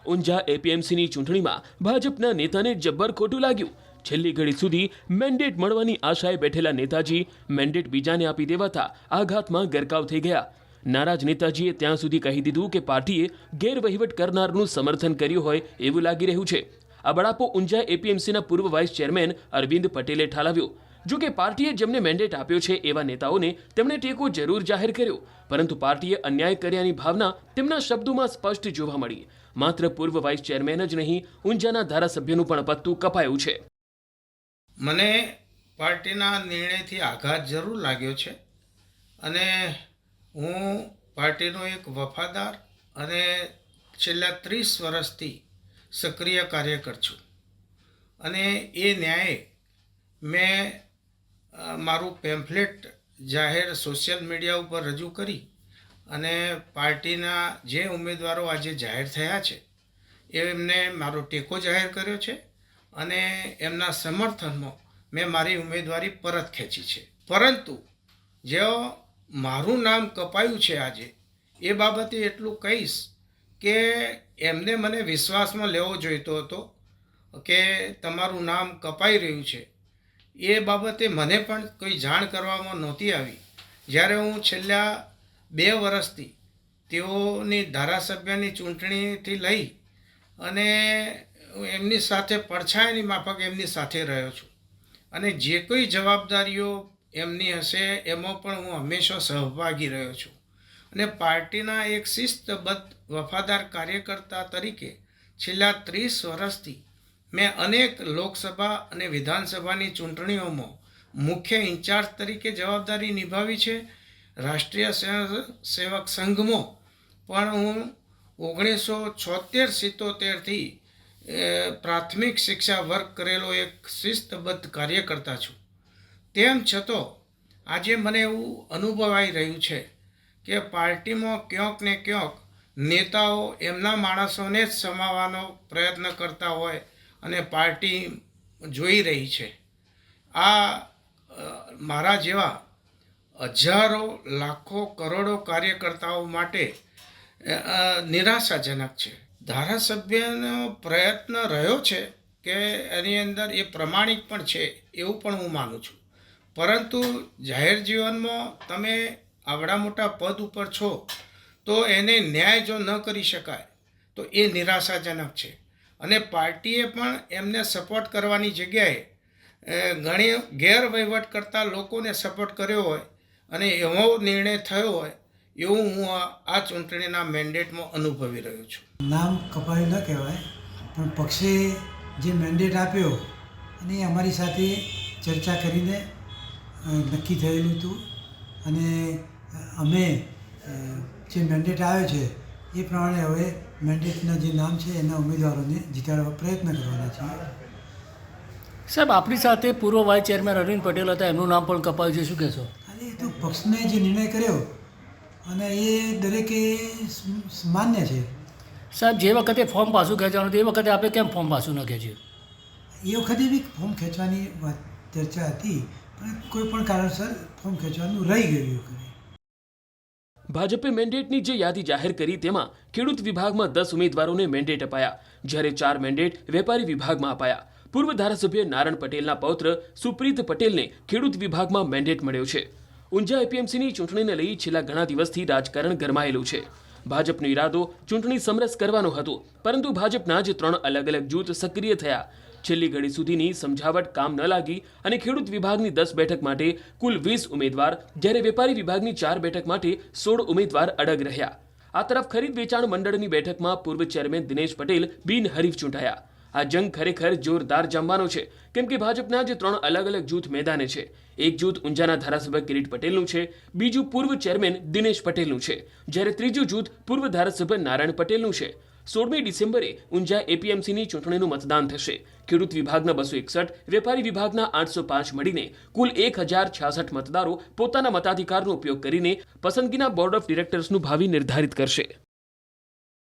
ઊંઝા એપીએમસીની ચૂંટણીમાં ભાજપના નેતાને જબ્બર ખોટું લાગ્યું। છેલ્લી ઘડી સુધી મેન્ડેટ મળવાની આશાએ બેઠેલા નેતાજી મેન્ડેટ બીજાને આપી દેવાતા આઘાતમાં ગરકાવ થઈ ગયા। નારાજ નેતાજીએ ત્યાં સુધી કહી દીધું કે પાર્ટીએ ગેરવહીવટ કરનારનું સમર્થન કર્યું હોય એવું લાગી રહ્યું છે। આ બળાપો ઊંઝા એપીએમસીના પૂર્વ વાઇસ ચેરમેન અરવિંદ પટેલે ઠાલવ્યો। જો કે પાર્ટીએ જેમને મેન્ડેટ આપ્યો છે એવા નેતાઓને તેમણે ટેકો જરૂર જાહેર કર્યો, પરંતુ પાર્ટીએ અન્યાય કર્યાની ભાવના તેમના શબ્દોમાં સ્પષ્ટ જોવા મળી। માત્ર પૂર્વ વાઇસ ચેરમેન જ નહીં, ઊંઝાના ધારાસભ્યનું પણ પત્તું કપાયું છે। મને પાર્ટીના નિર્ણયથી આઘાત જરૂર લાગ્યો છે અને હું પાર્ટીનો એક વફાદાર અને છેલ્લા 30 વર્ષથી સક્રિય કાર્યકર છું અને એ ન્યાયે મેં મારું પેમ્ફલેટ જાહેર સોશિયલ મીડિયા ઉપર રજૂ કરી અને પાર્ટીના જે ઉમેદવારો આજે જાહેર થયા છે એમને મારો ટેકો જાહેર કર્યો છે અને એમના સમર્થનમાં મેં મારી ઉમેદવારી પરત ખેંચી છે। પરંતુ જેઓ મારું નામ કપાયું છે આજે, એ બાબતે એટલું કહીશ કે એમને મને વિશ્વાસમાં લેવો જોઈતો હતો કે તમારું નામ કપાઈ રહ્યું છે। એ બાબતે મને પણ કોઈ જાણ કરવામાં નહોતી આવી। જ્યારે હું છેલ્લા 2 વર્ષથી તેઓની ધારાસભ્યની ચૂંટણીથી લઈ અને એમની સાથે પડછાયાની માફક એમની સાથે રહ્યો છું અને જે કોઈ જવાબદારીઓ એમની હશે એમાં પણ હું હંમેશા સહભાગી રહ્યો છું અને પાર્ટીના એક શિસ્તબદ્ધ વફાદાર કાર્યકર્તા તરીકે છેલ્લા 30 વર્ષથી મેં અનેક લોકસભા અને વિધાનસભાની ચૂંટણીઓમાં મુખ્ય ઇન્ચાર્જ તરીકે જવાબદારી નિભાવી છે। રાષ્ટ્રીય સેવક સંઘમાં પણ હું 1976-77થી પ્રાથમિક શિક્ષા વર્ગ કરેલો એક શિસ્તબદ્ધ કાર્યકર્તા છું। તેમ છતાં આજે મને એવું અનુભવાઈ રહ્યું છે કે પાર્ટીમાં ક્યાંક ને ક્યાંક નેતાઓ એમના માણસોને જ સમાવવાનો પ્રયત્ન કરતા હોય અને પાર્ટી જોઈ રહી છે। આ મારા જેવા હજારો લાખો કરોડો કાર્યકર્તાઓ માટે નિરાશાજનક છે। ધારાસભ્યનો પ્રયત્ન રહ્યો છે કે એની અંદર એ પ્રમાણિક પણ છે એવું પણ હું માનું છું, પરંતુ જાહેર જીવનમાં તમે આવડા મોટા પદ ઉપર છો તો એને ન્યાય જો ન કરી શકાય તો એ નિરાશાજનક છે અને પાર્ટીએ પણ એમને સપોર્ટ કરવાની જગ્યાએ ઘણી ગેરવહીવટ કરતા લોકોને સપોર્ટ કર્યો હોય અને એવો નિર્ણય થયો હોય એવું હું આ ચૂંટણીના મેન્ડેટમાં અનુભવી રહ્યો છું। નામ કપાયું ન કહેવાય, પણ પક્ષે જે મેન્ડેટ આપ્યો અને એ અમારી સાથે ચર્ચા કરીને નક્કી થયેલું હતું અને અમે જે મેન્ડેટ આવ્યો છે એ પ્રમાણે હવે મેન્ડેટના જે નામ છે એના ઉમેદવારોને જીતાડવા પ્રયત્ન કરવાના છીએ। સાહેબ, આપણી સાથે પૂર્વ વાઇસ ચેરમેન અરવિંદ પટેલ હતા, એમનું નામ પણ કપાયું છે, શું કહેશો? ખાલી તો પક્ષને જે નિર્ણય કર્યો અને એ દરેકે માન્ય છે। સાહેબ, જે વખતે ફોર્મ પાછું ખેંચવાનું હતું એ વખતે આપણે કેમ ફોર્મ પાછું ન ખેંચ્યું? એ વખતે બી ફોર્મ ખેંચવાની વાત ચર્ચા હતી, પણ કોઈ પણ કારણસર ફોર્મ ખેંચવાનું રહી ગયું એ વખતે। ભાજપે મેન્ડેટની જે યાદી જાહેર કરી તેમાં ખેડૂત વિભાગમાં 10 ઉમેદવારોને મેન્ડેટ અપાયા, જ્યારે 4 મેન્ડેટ વેપારી વિભાગમાં અપાયા। પૂર્વ ધારાસભ્ય નારણ પટેલના પૌત્ર સુપ્રીત પટેલને ખેડૂત વિભાગમાં મેન્ડેટ મળ્યો છે। ઊંઝા એપીએમસીની ચૂંટણીને લઈ છેલ્લા ઘણા દિવસથી રાજકારણ ગરમાયેલું છે। ભાજપનો ઈરાદો ચૂંટણી સમરસ કરવાનો હતો, પરંતુ ભાજપના જ 3 અલગ અલગ જૂથ સક્રિય થયા। છેલ્લી ઘડી સુધીની સમજાવટ કામ ન લાગી અને ખેડૂત વિભાગની 10 બેઠક માટે કુલ 20 ઉમેદવાર, જ્યારે વેપારી વિભાગની 4 બેઠક માટે 16 ઉમેદવાર અડગ રહ્યા। આ તરફ ખરીદ વેચાણ મંડળની બેઠકમાં પૂર્વ ચેરમેન દિનેશ પટેલ બિનહરીફ ચૂંટાયા। આ જંગ ખરેખર જોરદાર જમવાનો છે, કેમ કે ભાજપના જે 3 અલગ અલગ જૂથ મેદાને છે। એક જૂથ ઊંઝાના ધારાસભ્ય કિરીટ પટેલનું છે, બીજું પૂર્વ ચેરમેન દિનેશ પટેલનું છે, જ્યારે ત્રીજું જૂથ પૂર્વ ધારાસભ્ય નારાયણ પટેલનું છે। 16મી ડિસેમ્બરે ઊંઝા એપીએમસીની ચૂંટણીનું મતદાન થશે। ખેડૂત વિભાગના 261, વેપારી વિભાગના 805 મળીને કુલ 1066 મતદારો પોતાના મતાધિકારનો ઉપયોગ કરીને પસંદગીના બોર્ડ ઓફ ડિરેક્ટર્સનું ભાવિ નિર્ધારિત કરશે।